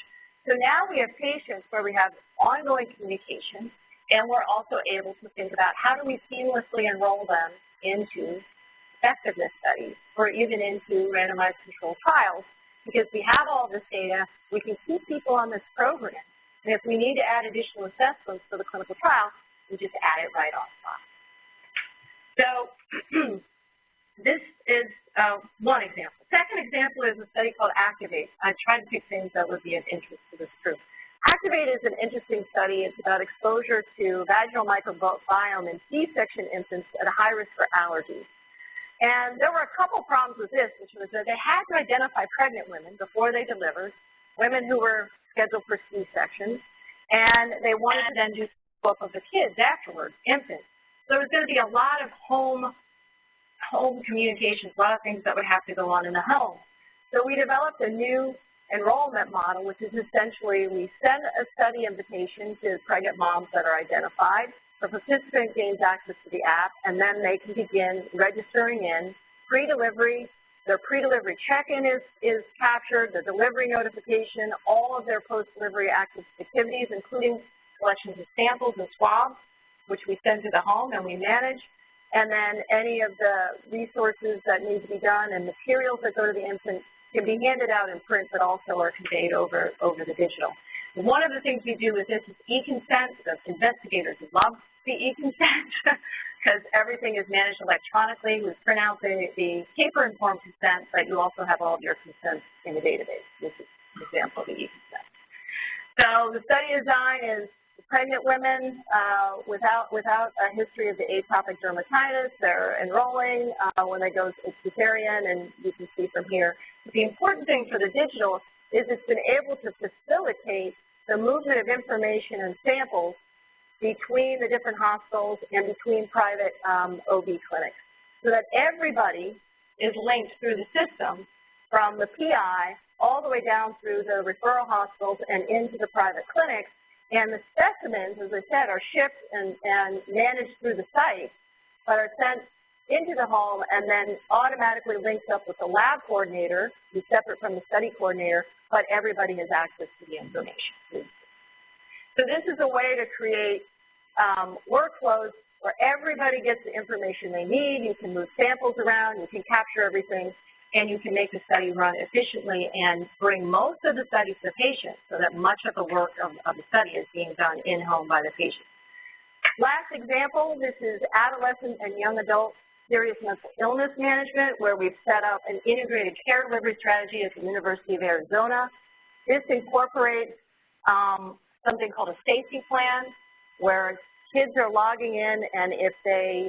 So now we have patients where we have ongoing communication, and we're also able to think about how do we seamlessly enroll them into effectiveness studies or even into randomized controlled trials, because we have all this data, we can keep people on this program, and if we need to add additional assessments for the clinical trial, we just add it right on top. So this is one example. Second example is a study called Activate. I tried to pick things that would be of interest to this group. Activate is an interesting study. It's about exposure to vaginal microbiome in C-section infants at a high risk for allergies. And there were a couple problems with this, which was that they had to identify pregnant women before they delivered, women who were scheduled for C-sections, and they wanted to then do both of the kids afterwards, infants. So there was going to be a lot of home communications, a lot of things that would have to go on in the home. So we developed a new enrollment model, which is essentially we send a study invitation to pregnant moms that are identified. The participant gains access to the app, and then they can begin registering in pre-delivery. Their pre-delivery check-in is captured, the delivery notification, all of their post-delivery activities, including collections of samples and swabs, which we send to the home and we manage, and then any of the resources that need to be done and materials that go to the infant can be handed out in print, but also are conveyed over the digital. One of the things we do with this is e-consent. The investigators love the e-consent because everything is managed electronically. We print out the paper-informed consent, but you also have all of your consents in the database. This is an example of the e-consent. So the study design is pregnant women without a history of the atopic dermatitis. They're enrolling when they go to cesarean, and you can see from here. The important thing for the digital is it's been able to facilitate the movement of information and samples between the different hospitals and between private OB clinics, so that everybody is linked through the system from the PI all the way down through the referral hospitals and into the private clinics. And the specimens, as I said, are shipped and managed through the site, but are sent into the home and then automatically linked up with the lab coordinator, who's separate from the study coordinator, but everybody has access to the information. So this is a way to create workflows where everybody gets the information they need. You can move samples around, you can capture everything, and you can make the study run efficiently and bring most of the study to the patient so that much of the work of the study is being done in-home by the patient. Last example, this is adolescent and young adult serious mental illness management, where we've set up an integrated care delivery strategy at the University of Arizona. This incorporates something called a safety plan, where kids are logging in, and if they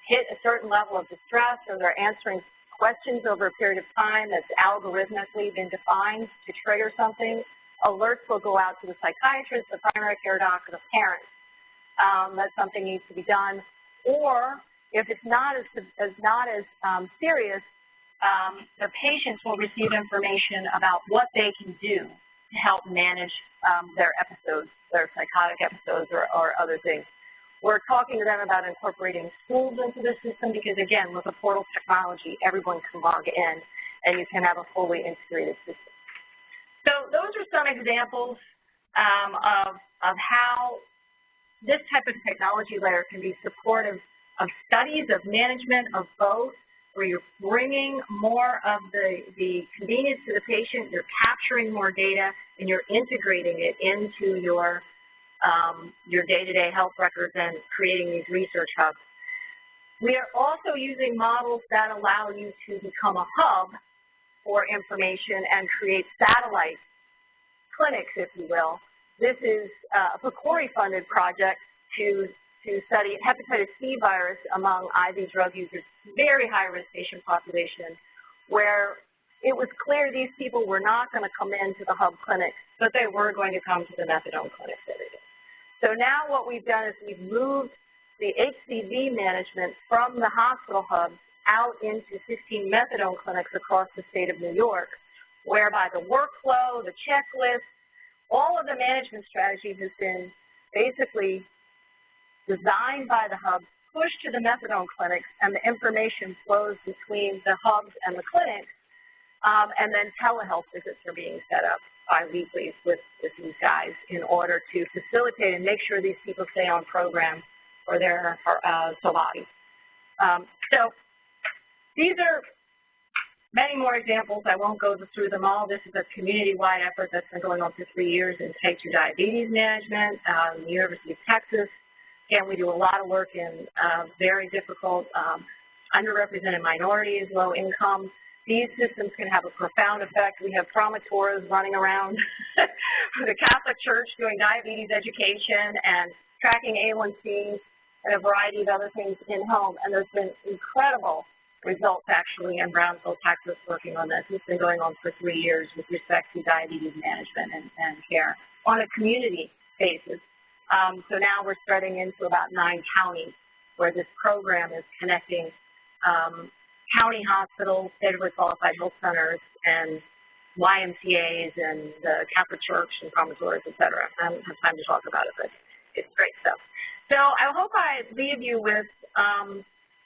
hit a certain level of distress or they're answering questions over a period of time that's algorithmically been defined to trigger something, alerts will go out to the psychiatrist, the primary care doctor, the parents. That something needs to be done. Or if it's not as serious, the patients will receive information about what they can do to help manage their episodes, their psychotic episodes or other things. We're talking to them about incorporating schools into the system because, again, with the portal technology, everyone can log in and you can have a fully integrated system. So those are some examples of how this type of technology layer can be supportive of studies, of management, of both, where you're bringing more of the convenience to the patient, you're capturing more data, and you're integrating it into your day-to-day health records and creating these research hubs. We are also using models that allow you to become a hub for information and create satellite clinics, if you will. This is a PCORI-funded project to study hepatitis C virus among IV drug users, very high-risk patient population, where it was clear these people were not going to come into the hub clinics, but they were going to come to the methadone clinics every day. So now what we've done is we've moved the HCV management from the hospital hubs out into 15 methadone clinics across the state of New York, whereby the workflow, the checklist, all of the management strategies has been basically designed by the hubs, pushed to the methadone clinics, and the information flows between the hubs and the clinics, and then telehealth visits are being set up bi-weekly with these guys in order to facilitate and make sure these people stay on program for their Sovaldi. So these are many more examples. I won't go through them all. This is a community-wide effort that's been going on for 3 years in type 2 diabetes management, the University of Texas. Again, we do a lot of work in very difficult, underrepresented minorities, low income. These systems can have a profound effect. We have trauma tours running around for the Catholic Church doing diabetes education and tracking A1C and a variety of other things in-home. And there's been incredible results, actually, in Brownsville, Texas, working on this. It's been going on for 3 years with respect to diabetes management and care on a community basis. So now we're spreading into about 9 counties where this program is connecting county hospitals, federally qualified health centers, and YMCAs, and the Catholic Church, and trauma tours, et cetera. I don't have time to talk about it, but it's great stuff. So I hope I leave you with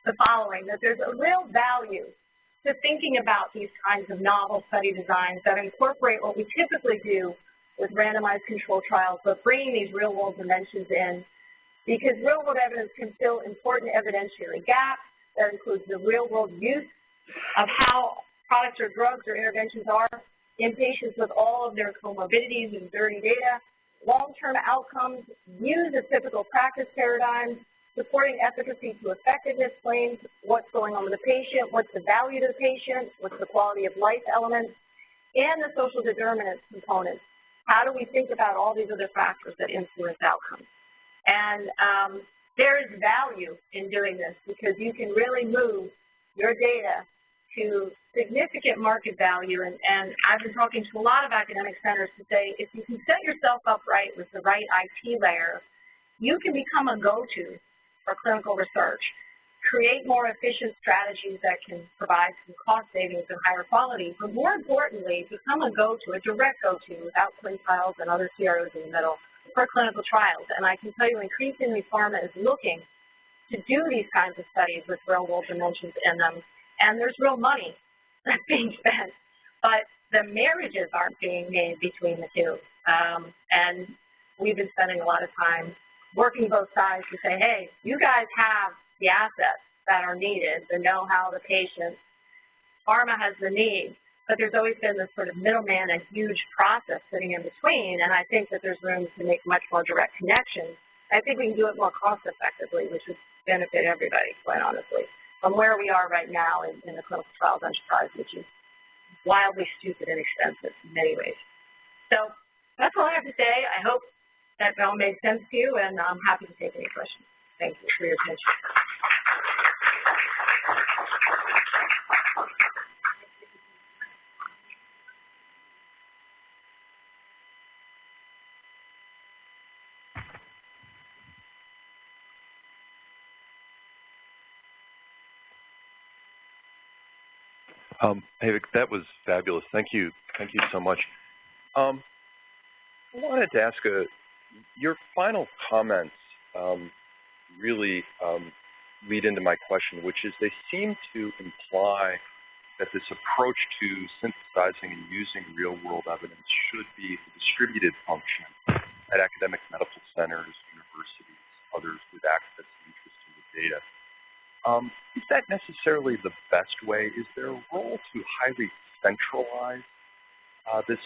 the following, that there's a real value to thinking about these kinds of novel study designs that incorporate what we typically do with randomized control trials, but bringing these real-world dimensions in, because real-world evidence can fill important evidentiary gaps. That includes the real-world use of how products or drugs or interventions are in patients with all of their comorbidities and dirty data, long-term outcomes, views of typical practice paradigms, supporting efficacy to effectiveness claims, what's going on with the patient, what's the value to the patient, what's the quality of life elements, and the social determinants components. How do we think about all these other factors that influence outcomes? And there is value in doing this because you can really move your data to significant market value. And I've been talking to a lot of academic centers to say, if you can set yourself up right with the right IT layer, you can become a go-to for clinical research, create more efficient strategies that can provide some cost savings and higher quality, but more importantly, become a go-to, a direct go-to without quintiles and other CROs in the middle for clinical trials. And I can tell you increasingly pharma is looking to do these kinds of studies with real-world dimensions in them, and there's real money that's being spent, but the marriages aren't being made between the two. And we've been spending a lot of time working both sides to say, hey, you guys have the assets that are needed, the know-how, the patients. Pharma has the need, but there's always been this sort of middleman, a huge process sitting in between, and I think that there's room to make much more direct connections. I think we can do it more cost-effectively, which would benefit everybody, quite honestly, from where we are right now in the clinical trials enterprise, which is wildly stupid and expensive in many ways. So that's all I have to say. I hope that all made sense to you, and I'm happy to take any questions. Thank you for your attention. Hey, Vic, that was fabulous. Thank you so much. I wanted to ask your final comments really lead into my question, which is they seem to imply that this approach to synthesizing and using real-world evidence should be a distributed function at academic medical centers, universities, others with access and interest in the data. necessarily the best way. Is there a role to highly centralize this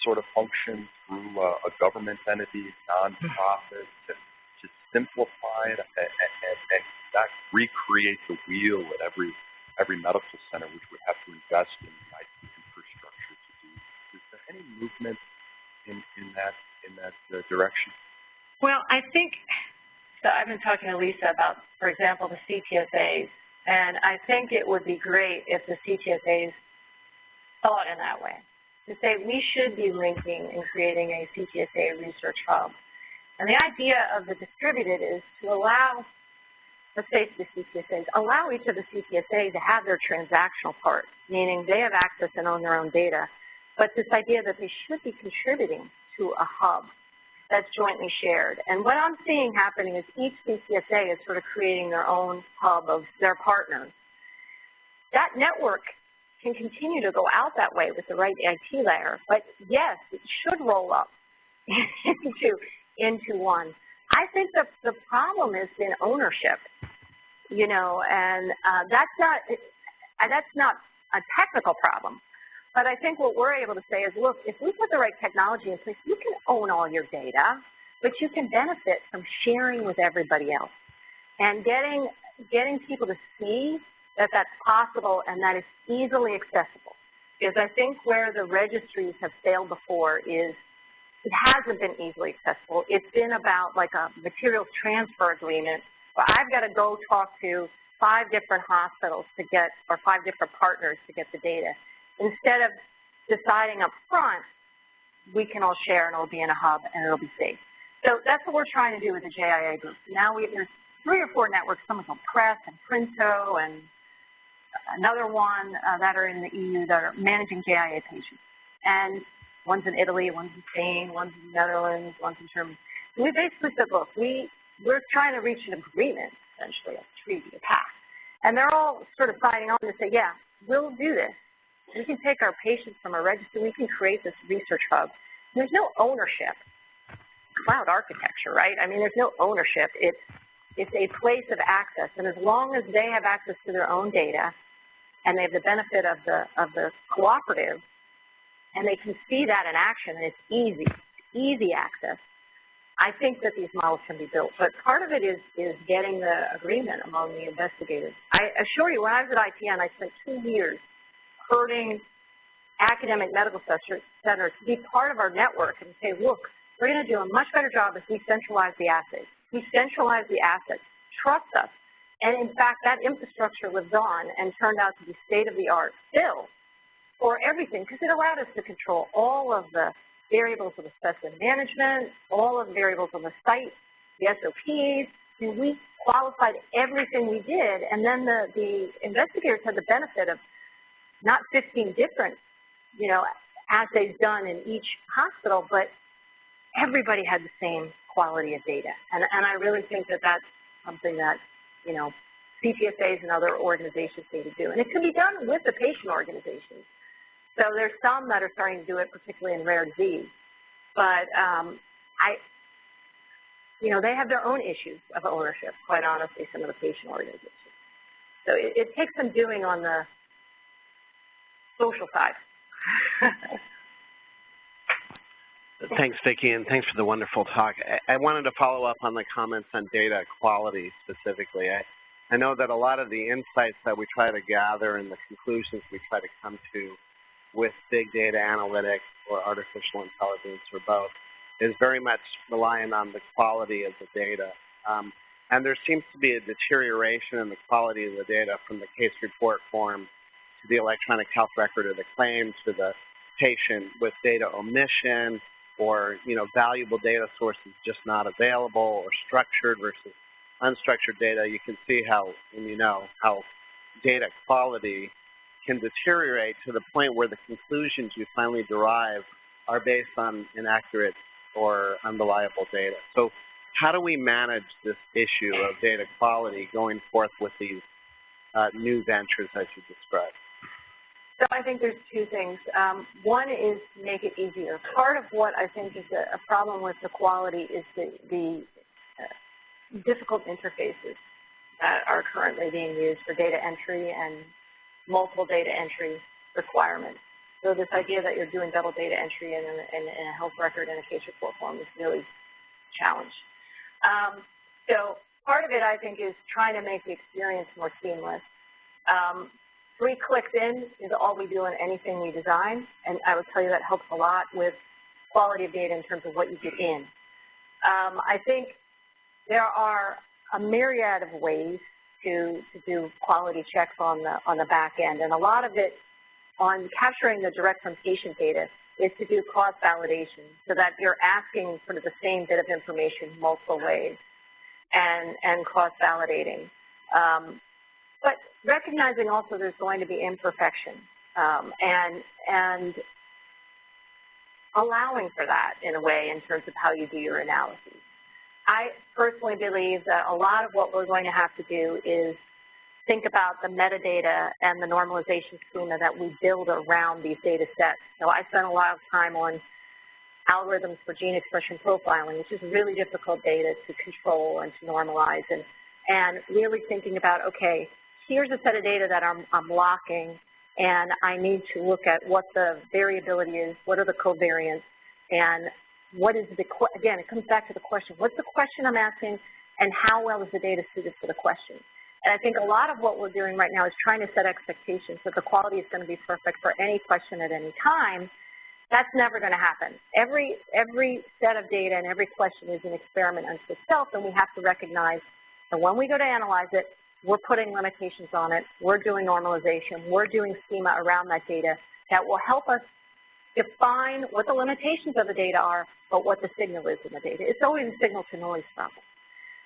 sort of function through a government entity, nonprofit, to simplify it and not recreate the wheel at every medical center, which would have to invest in the IT infrastructure to do? Is there any movement in that direction? Well, I think, so I've been talking to Lisa about, for example, the CTSAs, and I think it would be great if the CTSAs thought in that way, to say we should be linking and creating a CTSA research hub. And the idea of the distributed is to allow, let's say the CTSAs, allow each of the CTSAs to have their transactional part, meaning they have access and own their own data, but this idea that they should be contributing to a hub that's jointly shared. And what I'm seeing happening is each CTSA is sort of creating their own hub of their partners. That network can continue to go out that way with the right IT layer, but yes, it should roll up into one. I think that the problem is in ownership, you know, and that's not a technical problem. But I think what we're able to say is, look, if we put the right technology in place, you can own all your data, but you can benefit from sharing with everybody else and getting people to see that that's possible and that it's easily accessible. Because I think where the registries have failed before is it hasn't been easily accessible. It's been about like a materials transfer agreement where I've got to go talk to 5 different hospitals to get, or 5 different partners to get the data. Instead of deciding up front, we can all share and it'll be in a hub and it'll be safe. So that's what we're trying to do with the JIA group. Now there's 3 or 4 networks, some of them Press and Printo and another one that are in the EU that are managing JIA patients. And one's in Italy, one's in Spain, one's in the Netherlands, one's in Germany. So we basically said, look, we're trying to reach an agreement, essentially, a treaty, a pact. And they're all sort of signing on to say, yeah, we'll do this. We can take our patients from a registry, we can create this research hub. And there's no ownership. Cloud architecture, right? I mean, there's no ownership. It's a place of access, and as long as they have access to their own data and they have the benefit of the cooperative, and they can see that in action, and it's easy access, I think that these models can be built. But part of it is getting the agreement among the investigators. I assure you, when I was at IPN, I spent 2 years herding academic medical centers to be part of our network and say, look, we're going to do a much better job if we centralize the assays. We centralize the assets. Trust us. And in fact, that infrastructure lives on and turned out to be state-of-the-art still for everything, because it allowed us to control all of the variables of the specimen management, all of the variables of the site, the SOPs, and we qualified everything we did. And then the investigators had the benefit of not 15 different, you know, assays done in each hospital, but everybody had the same quality of data. And I really think that that's something that, you know, CTSAs and other organizations need to do. And it can be done with the patient organizations. So there's some that are starting to do it, particularly in rare disease. But you know, they have their own issues of ownership, quite honestly, some of the patient organizations. So it takes some doing on the social side. Thanks, Vicki, and thanks for the wonderful talk. I wanted to follow up on the comments on data quality specifically. I know that a lot of the insights that we try to gather and the conclusions we try to come to with big data analytics or artificial intelligence or both is very much reliant on the quality of the data. And there seems to be a deterioration in the quality of the data from the case report form to the electronic health record of the claim to the patient with data omission or, you know, valuable data sources just not available, or structured versus unstructured data. You can see how, and you know, how data quality can deteriorate to the point where the conclusions you finally derive are based on inaccurate or unreliable data. So how do we manage this issue of data quality going forth with these new ventures as you described? So I think there's 2 things. One is make it easier. Part of what I think is a problem with the quality is the difficult interfaces. that are currently being used for data entry and multiple data entry requirements. So this idea that you're doing double data entry in a health record and a case report form is really a challenge. So part of it, I think, is trying to make the experience more seamless. 3 clicks in is all we do in anything we design, and I would tell you that helps a lot with quality of data in terms of what you get in. I think there are a myriad of ways to do quality checks on the back end, and a lot of it on capturing the direct from patient data is to do cross-validation so that you're asking sort of the same bit of information multiple ways and cross-validating. But recognizing also there's going to be imperfection and allowing for that in a way in terms of how you do your analyses. I personally believe that a lot of what we're going to have to do is think about the metadata and the normalization schema that we build around these data sets. So I spent a lot of time on algorithms for gene expression profiling, which is really difficult data to control and to normalize, and really thinking about, okay, here's a set of data that I'm locking, and I need to look at what the variability is, what are the covariants, and what is the, again, it comes back to the question, what's the question I'm asking, and how well is the data suited for the question? And I think a lot of what we're doing right now is trying to set expectations that the quality is going to be perfect for any question at any time. That's never going to happen. Every set of data and every question is an experiment unto itself, and we have to recognize that when we go to analyze it, we're putting limitations on it, we're doing normalization, we're doing schema around that data that will help us define what the limitations of the data are, but what the signal is in the data. It's always a signal-to-noise problem.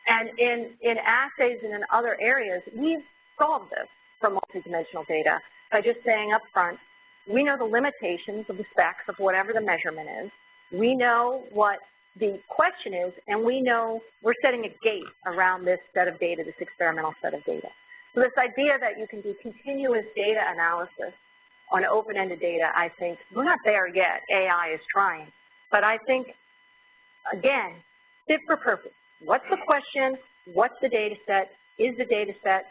And in assays and in other areas, we've solved this for multidimensional data by just saying up front, we know the limitations of the specs of whatever the measurement is. We know what the question is, and we know we're setting a gate around this set of data, this experimental set of data. So this idea that you can do continuous data analysis on open-ended data, I think, we're not there yet. AI is trying. But I think, again, fit for purpose. What's the question? What's the data set? Is the data set,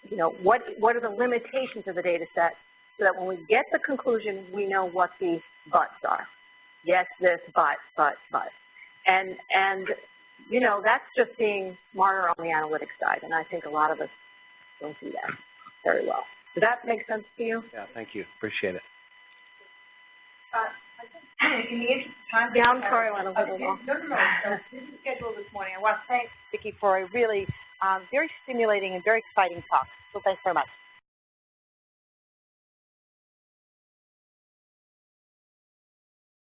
you know, what are the limitations of the data set so that when we get the conclusion, we know what the buts are. Yes, this, but. And you know, that's just being smarter on the analytics side, and I think a lot of us don't do that very well. Does that make sense to you? Yeah, thank you. Appreciate it. In the interest of time, yeah, I'm sorry, I went a little long. No. This is scheduled this morning. I want to thank Vicki for a really very stimulating and very exciting talk. So thanks very much.